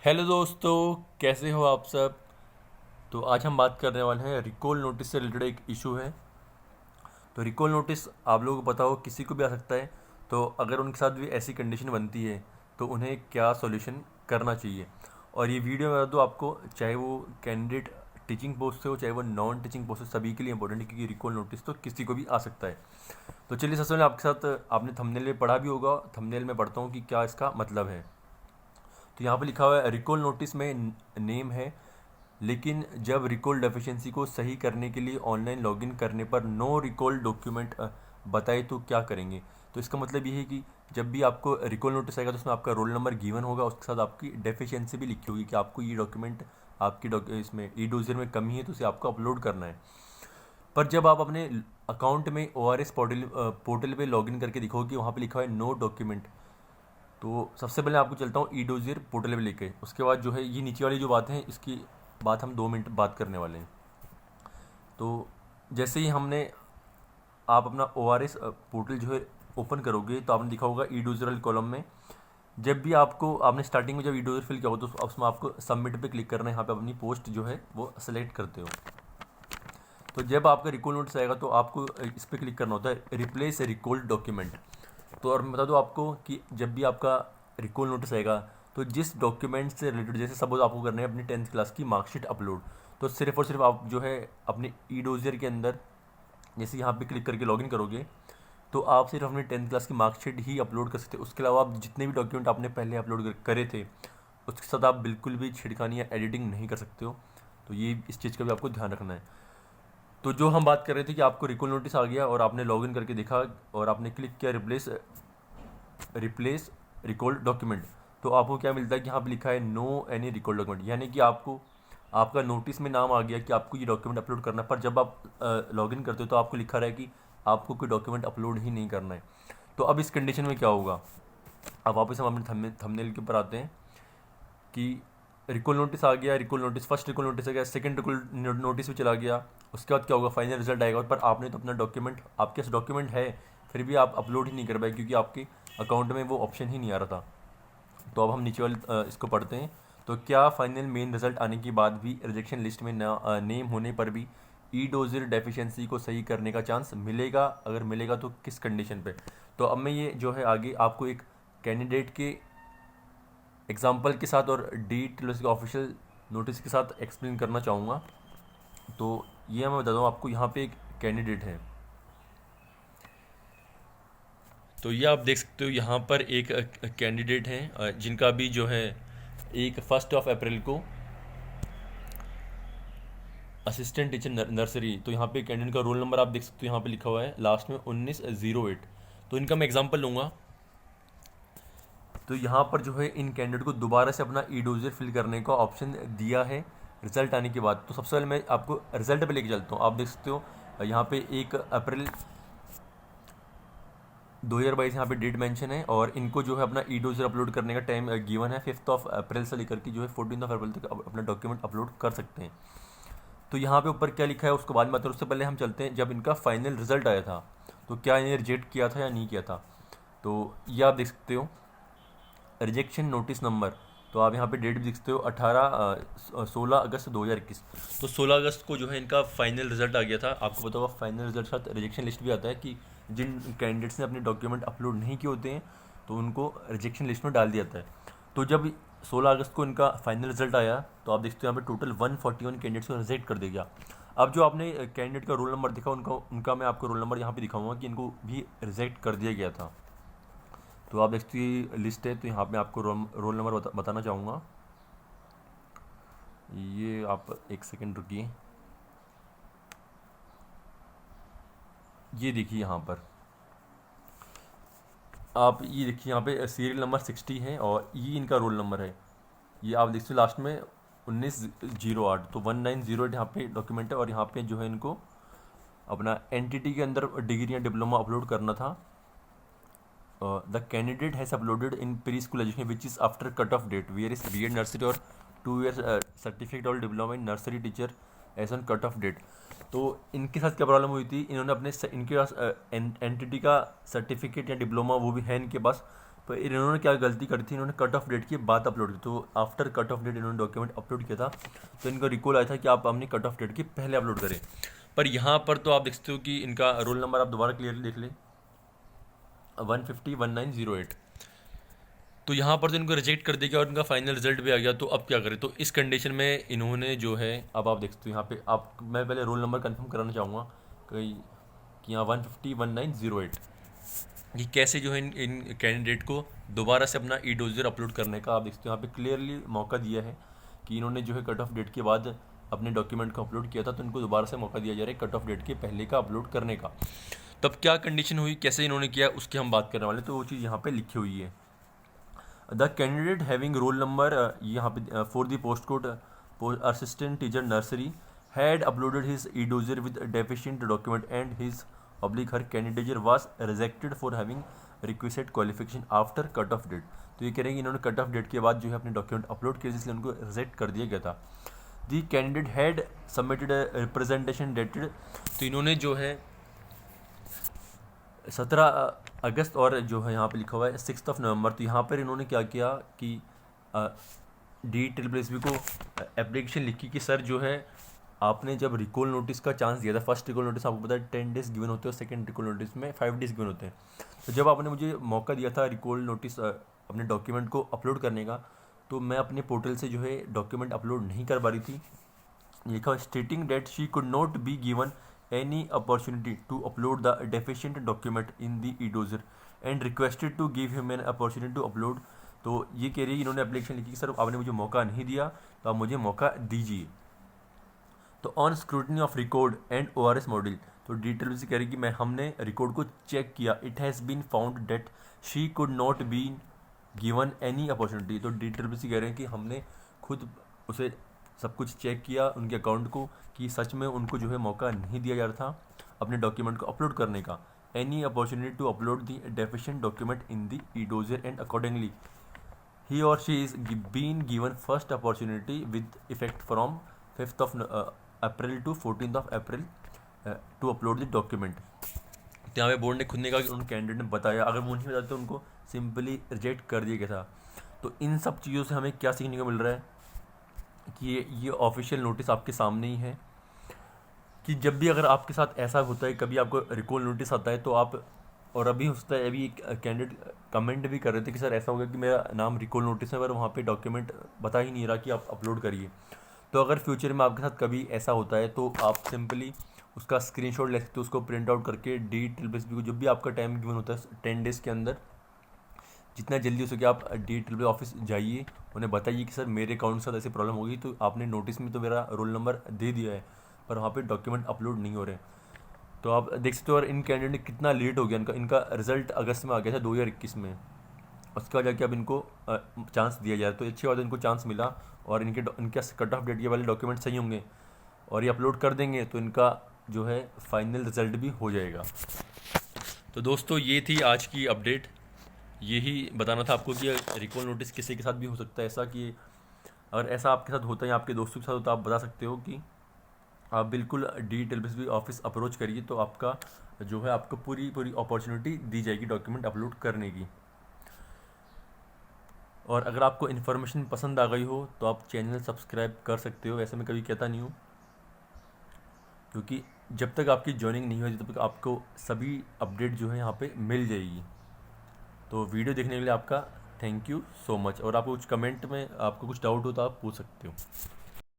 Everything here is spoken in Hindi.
हेलो दोस्तों, कैसे हो आप सब। तो आज हम बात करने वाले हैं रिकॉल नोटिस से रिलेटेड एक इशू है। तो रिकॉल नोटिस आप लोगों को पता हो किसी को भी आ सकता है। तो अगर उनके साथ भी ऐसी कंडीशन बनती है तो उन्हें क्या सॉल्यूशन करना चाहिए। और ये वीडियो मैं बता दूँ आपको, चाहे वो कैंडिडेट टीचिंग पोस्ट से हो चाहे वो नॉन टीचिंग पोस्ट से, सभी के लिए इंपॉर्टेंट है क्योंकि रिकॉल नोटिस तो किसी को भी आ सकता है। तो चलिए सबसे पहले आपके साथ, आपने थंबनेल में पढ़ा भी होगा, थंबनेल में पढ़ता हूँ कि क्या इसका मतलब है। तो यहाँ पे लिखा हुआ है रिकॉल नोटिस में नेम है, लेकिन जब रिकॉल डेफिशिएंसी को सही करने के लिए ऑनलाइन लॉगिन करने पर नो रिकॉल डॉक्यूमेंट बताए तो क्या करेंगे। तो इसका मतलब ये है कि जब भी आपको रिकॉल नोटिस आएगा तो उसमें आपका रोल नंबर गिवन होगा, उसके साथ आपकी डेफिशिएंसी भी लिखी होगी कि आपको ये डॉक्यूमेंट आपकी इसमें ई डोजर में कमी है तो उसे आपको अपलोड करना है। पर जब आप अपने अकाउंट में ORS पोर्टल पे लॉगिन करके दिखोगे कि वहाँ पे लिखा हुआ है नो डॉक्यूमेंट, तो सबसे पहले आपको चलता हूँ ई डोजियर पोर्टल पे लेके। उसके बाद जो है ये नीचे वाली जो बातें हैं इसकी बात हम 2 मिनट बात करने वाले हैं। तो जैसे ही हमने आप अपना ORS पोर्टल जो है ओपन करोगे तो आपने दिखा होगा ई डोजियर वाले कॉलम में। जब भी आपने स्टार्टिंग में जब ई डोजियर फिल किया हो तो उसमें आपको सबमिट पे क्लिक करना है। यहाँ पे अपनी पोस्ट जो है वो सेलेक्ट करते हो। तो जब आपका रिकॉल नोटिस आएगा तो आपको इस पर क्लिक करना होता है रिप्लेस रिकॉल डॉक्यूमेंट। तो और मैं बता दूँ आपको कि जब भी आपका रिकॉल नोटिस आएगा तो जिस डॉक्यूमेंट से रिलेटेड, जैसे सपोज आपको करना है अपनी 10th क्लास की मार्कशीट अपलोड, तो सिर्फ और सिर्फ आप जो है अपने ई डोजियर के अंदर जैसे यहाँ पे क्लिक करके लॉगिन करोगे तो आप सिर्फ अपनी 10th क्लास की मार्कशीट ही अपलोड कर सकते हो। उसके अलावा आप जितने भी डॉक्यूमेंट आपने पहले अपलोड करे थे उसके साथ आप बिल्कुल भी छिड़खानी या एडिटिंग नहीं कर सकते हो। तो ये इस चीज़ का भी आपको ध्यान रखना है। तो जो हम बात कर रहे थे कि आपको रिकॉल नोटिस आ गया और आपने लॉगिन करके देखा और आपने क्लिक किया रिप्लेस रिकॉल डॉक्यूमेंट, तो आपको क्या मिलता है कि यहाँ पे लिखा है नो एनी रिकॉल डॉक्यूमेंट, यानी कि आपको आपका नोटिस में नाम आ गया कि आपको ये डॉक्यूमेंट अपलोड करना है। पर जब आप लॉगिन करते हो तो आपको लिखा रहा है कि आपको कोई डॉक्यूमेंट अपलोड ही नहीं करना है। तो अब इस कंडीशन में क्या होगा। अब वापस हम अपने थंबनेल के ऊपर आते हैं कि रिकॉल नोटिस आ गया, recall notice first recall notice आ गया, सेकंड रिकॉल नोटिस भी चला गया। उसके बाद क्या होगा, फाइनल रिजल्ट आएगा। पर आपने तो अपना डॉक्यूमेंट, आपके पास डॉक्यूमेंट है फिर भी आप अपलोड ही नहीं कर पाए क्योंकि आपके अकाउंट में वो ऑप्शन ही नहीं आ रहा था। तो अब हम नीचे वाले इसको पढ़ते हैं। तो क्या फाइनल मेन रिजल्ट आने के बाद भी रिजेक्शन लिस्ट में नेम होने पर भी ई डोजर डेफिशिएंसी को सही करने का चांस मिलेगा, अगर मिलेगा तो किस कंडीशन पे। तो अब मैं ये जो है आगे आपको एक कैंडिडेट के एग्जाम्पल के साथ और DTLS के ऑफिशियल नोटिस के साथ एक्सप्लेन करना चाहूँगा। तो ये मैं बता दूँ आपको, यहाँ पे एक कैंडिडेट है। तो ये आप देख सकते हो यहाँ पर एक कैंडिडेट हैं जिनका भी जो है एक 1 अप्रैल को असिस्टेंट टीचर नर्सरी। तो यहाँ पे कैंडिडेट का रोल नंबर आप देख सकते हो, यहाँ पे लिखा हुआ है लास्ट में 1908। तो इनका मैं एग्जांपल लूँगा। तो यहाँ पर जो है इन कैंडिडेट को दोबारा से अपना ई डोजर फिल करने का ऑप्शन दिया है रिजल्ट आने के बाद। तो सबसे पहले मैं आपको रिजल्ट पे लेके चलता हूँ। आप देख सकते हो यहाँ पे 1 अप्रैल 2022 यहाँ पे डेट मेंशन है और इनको जो है अपना ई डोजर अपलोड करने का टाइम गिवन है 5 अप्रैल से लेकर के जो है 14 अप्रैल तक अपना डॉक्यूमेंट अपलोड कर सकते हैं। तो यहाँ पे ऊपर क्या लिखा है उसको बाद में बताते हैं। उससे पहले हम चलते हैं जब इनका फाइनल रिजल्ट आया था तो क्या इन्हें रिजेक्ट किया था या नहीं किया था। तो ये आप देख सकते हो रिजेक्शन नोटिस नंबर। तो आप यहाँ पे डेट भी देख सकते हो 16 अगस्त 2021। तो 16 अगस्त को जो है इनका फाइनल रिजल्ट आ गया था। आपको पता होगा फाइनल रिजल्ट साथ रिजेक्शन लिस्ट भी आता है कि जिन कैंडिडेट्स ने अपने डॉक्यूमेंट अपलोड नहीं किए होते हैं तो उनको रिजेक्शन लिस्ट में डाल दिया जाता है। तो जब 16 अगस्त को इनका फाइनल रिजल्ट आया तो आप देखते हो यहाँ पे टोटल 141 कैंडिडेट्स को रिजेक्ट कर दिया गया। अब जो आपने कैंडिडेट का रोल नंबर दिखा उनका मैं आपको रोल नंबर यहाँ पे दिखाऊंगा कि इनको भी रिजेक्ट कर दिया गया था। तो आप देखते ही लिस्ट है, तो यहाँ पे आपको रोल नंबर बताना चाहूँगा। ये आप एक सेकंड रुकिए, ये देखिए यहाँ पर आप ये देखिए यहाँ पे सीरियल नंबर 60 है और ये इनका रोल नंबर है। ये आप देखते हो लास्ट में 1908। तो 1908 यहाँ पे डॉक्यूमेंट है और यहाँ पे जो है इनको अपना एनटीटी के अंदर डिग्री या डिप्लोमा अपलोड करना था। The candidate has uploaded in pre school education which is after cut off date where is BEd nursery और 2 years सर्टिफिकेट और diploma in nursery teacher age on cut off date. तो इनके साथ क्या प्रॉब्लम हुई थी, इन्होंने अपने इनके पास एनटीटी का सर्टिफिकेट या डिप्लोमा वो भी है इनके पास, पर इन्होंने क्या गलती करी थी, इन्होंने कट ऑफ डेट के बाद अपलोड की। तो आफ्टर कट ऑफ डेट इन्होंने डॉक्यूमेंट अपलोड किया था, तो इनका रिकॉल आया था कि आप अपनी कट ऑफ डेट के पहले अपलोड करें। पर यहाँ पर तो आप देख सकते हो कि इनका रोल नंबर आप दोबारा क्लियरली देख लें, 1501908। तो यहाँ पर तो इनको रिजेक्ट कर दिया गया और इनका फाइनल रिजल्ट भी आ गया। तो अब क्या करें? तो इस कंडीशन में इन्होंने जो है, अब आप देख सकते हो यहाँ पे मैं पहले रोल नंबर कंफर्म कराना चाहूँगा कि यहाँ 1501908 ये कैसे जो है इन कैंडिडेट को दोबारा से अपना ई डोजर अपलोड करने का आप देख सकते हो यहाँ पे क्लियरली मौका दिया है कि इन्होंने जो है कट ऑफ डेट के बाद अपने डॉक्यूमेंट को अपलोड किया था, तो इनको दोबारा से मौका दिया जा रहा है कट ऑफ डेट के पहले का अपलोड करने का। तब क्या कंडीशन हुई, कैसे इन्होंने किया, उसकी हम बात करने वाले। तो वो चीज़ यहाँ पे लिखी हुई है, the candidate having roll number यहाँ पे for the post code assistant teacher nursery had uploaded his e dossier with deficient document and his her candidate was rejected for having requested qualification after cut off date. तो ये कह रहे हैं कि इन्होंने कट ऑफ डेट के बाद जो है अपने डॉक्यूमेंट अपलोड किए, इसलिए उनको रिजेक्ट कर दिया गया था। The candidate had submitted representation dated, तो इन्होंने जो है 17 अगस्त और जो है यहाँ पे लिखा हुआ है 6 नवंबर। तो यहाँ पर इन्होंने क्या किया कि DSSB को एप्लीकेशन लिखी कि सर जो है आपने जब रिकॉल नोटिस का चांस दिया था, फर्स्ट रिकॉल नोटिस आपको पता है 10 डेज गिवन होते हैं और सेकंड रिकॉल नोटिस में 5 डेज गिवन होते हैं। तो जब आपने मुझे मौका दिया था रिकॉल नोटिस अपने डॉक्यूमेंट को अपलोड करने का, तो मैं अपने पोर्टल से जो है डॉक्यूमेंट अपलोड नहीं कर पा रही थी। लिखा stating that she could not be given any opportunity to upload the deficient document in the e-dozer and requested to give him an opportunity to upload। तो ये कह रही है, इन्होंने एप्लीकेशन लिखी कि सर आपने मुझे मौका नहीं दिया, तो आप मुझे मौका दीजिए। तो on scrutiny of record and ORS model, तो DSSB कह रही कि हमने रिकॉर्ड को चेक किया, it has been found that she could not be given any opportunity. तो DSSB कह रहे हैं कि हमने खुद उसे सब कुछ चेक किया उनके अकाउंट को कि सच में उनको जो है मौका नहीं दिया जा रहा था अपने डॉक्यूमेंट को अपलोड करने का। Any opportunity to upload the deficient document in the e-dossier and accordingly ही और she is been given first opportunity with effect from 5 April to 14 April to upload the document. तो यहाँ पे बोर्ड ने खुद ने कहा कि उन कैंडिडेट ने बताया, अगर वो नहीं बताते तो उनको सिंपली रिजेक्ट कर दिया गया था। तो इन सब चीज़ों से हमें क्या सीखने को मिल रहा है कि ये ऑफिशियल नोटिस आपके सामने ही है कि जब भी अगर आपके साथ ऐसा होता है, कभी आपको रिकॉल नोटिस आता है तो आप, और अभी हो सकता है अभी एक कैंडिडेट कमेंट भी कर रहे थे कि सर ऐसा हो गया कि मेरा नाम रिकॉल नोटिस है पर वहाँ पे डॉक्यूमेंट बता ही नहीं रहा कि आप अपलोड करिए। तो अगर फ्यूचर में आपके साथ कभी ऐसा होता है तो आप सिंपली उसका स्क्रीनशॉट ले सकते हो, उसको प्रिंट आउट करके DSSB को, जब भी आपका टाइम गिवन होता है 10 डेज़ के अंदर, जितना जल्दी हो सके आप DSSB ऑफिस जाइए, उन्हें बताइए कि सर मेरे अकाउंट के साथ ऐसी प्रॉब्लम होगी, तो आपने नोटिस में तो मेरा रोल नंबर दे दिया है पर वहाँ पे डॉक्यूमेंट अपलोड नहीं हो रहे। तो आप देख सकते हो और इन कैंडिडेट कितना लेट हो गया, इनका रिजल्ट अगस्त में आ गया था 2021 में, उसके बाद जाके अब इनको चांस दिया जाए। तो अच्छी बात है, इनको चांस मिला और इनके कट ऑफ डेट के वाले डॉक्यूमेंट सही होंगे और ये अपलोड कर देंगे तो इनका जो है फाइनल रिजल्ट भी हो जाएगा। तो दोस्तों ये थी आज की अपडेट, यही बताना था आपको कि रिकॉल नोटिस किसी के साथ भी हो सकता है ऐसा, कि अगर ऐसा आपके साथ होता है या आपके दोस्तों के साथ होता है, आप बता सकते हो कि आप बिल्कुल DSSB ऑफिस अप्रोच करिए, तो आपका जो है आपको पूरी अपॉर्चुनिटी दी जाएगी डॉक्यूमेंट अपलोड करने की। और अगर आपको इन्फॉर्मेशन पसंद आ गई हो तो आप चैनल सब्सक्राइब कर सकते हो, वैसे मैं कभी कहता नहीं हूँ, क्योंकि जब तक आपकी ज्वाइनिंग नहीं होती तब तक आपको सभी अपडेट जो है यहाँ पे मिल जाएगी। तो वीडियो देखने के लिए आपका थैंक यू सो मच, और आपको कुछ कमेंट में आपको कुछ डाउट हो तो आप पूछ सकते हो।